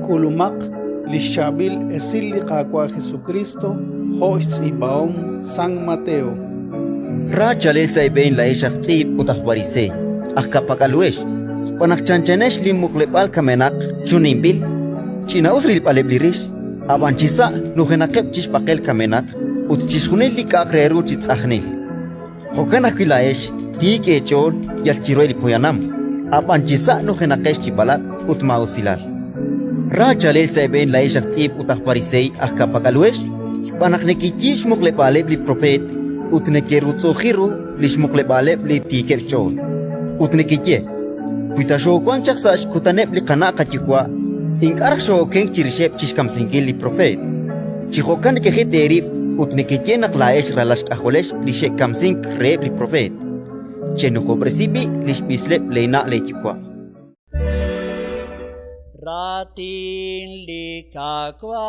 Kulumak lishabil esili kakwa Jesucristo hoits ibaom San Mateo. Rachalel saibein la eshach tzib utahbarisei akapakaluesh panakchanchanesh limuklepal kamenak chunimbil china usril paleblirish abanchisa nuhenakep chishpaqel kamenak utchishunil likakreru chitzakhnil hokanakwilaesh tikechol yalchiroel poyanam abanchisa nuhenakesh chipalat utmausilal Rachalel saibein la eshach tzib utahbarisei akapakaluesh panaknekichish muklepaleb li prophet utnekerutsohiru lishmuklebaleb li tikechol utnekiye kuitasho kwanchaksash kutaneb li qanaqachikwa inkarxo ken chirsheb chishkamsingil li prophet chihokan kejeteri utnekiye naqlaesh ralash aholesh li shekamsing reb li prophet chenuhobresibi lishbisleb leina lechikwa ratin likakwa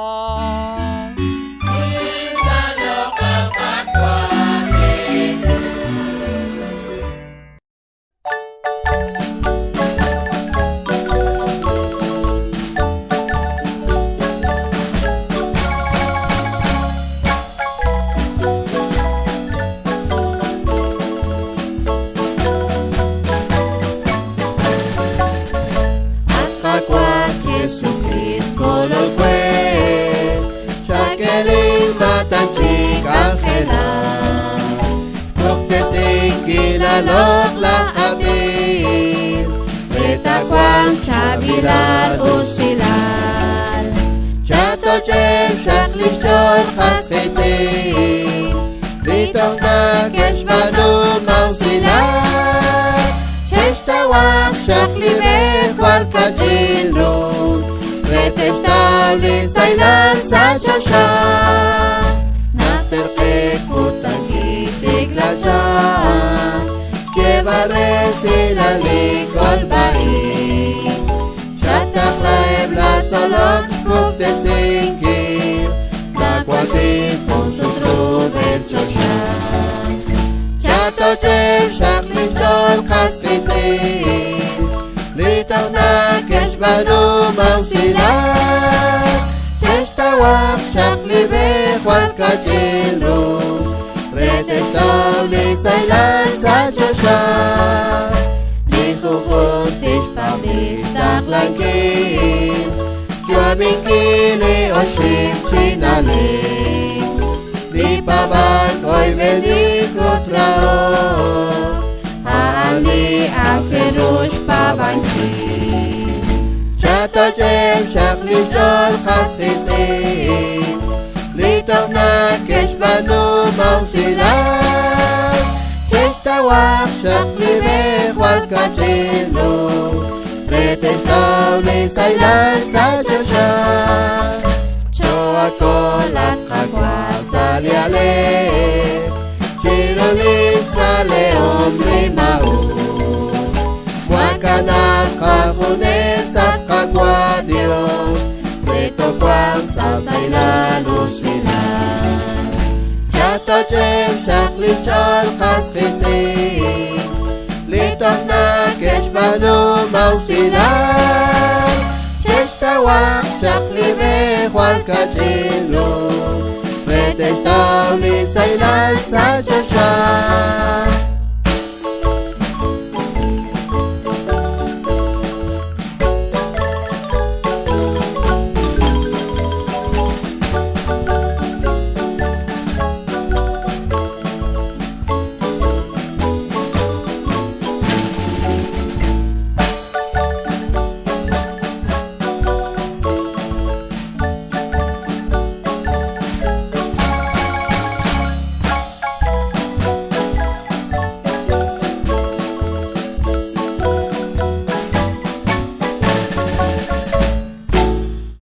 Chabilal usilal Chato chem shach lishtol chasketzi Litong na keshmanu mausilal Cheshtawach shach libech wal kajilru Retestav li sailal sachashah Nachterke kutagitik lashah Kebaresi lalikol ba'ir Solok puk de singil Dakwati khosutru belchosha Chato chem shak lichol chaskitzin Litaw na keshbanu mausilal Cheshtawach shak libech wal kajilru Retestaw li sailan sachosha Lihukut tishpam lishtach langil Bingili oshim chinale Di babak oy venikutrao Haali akerush pabanki Chato jem shach lishdol chaskitzin Litov na keshbanu mausilal Cheshtawach shach libech wal kajilru Retestaw li sailal sachashah Choa kolat kagwa saliale Chiro l'Israel omri maus Muakanam kahunes at kagwa Dios Reto kwang sa sailal usilal Chato chem shach lichol chaskitzin Litov na keshbanu mausilal Cheshtawach shach libech wal kajilru Retestaw li sailal sachashah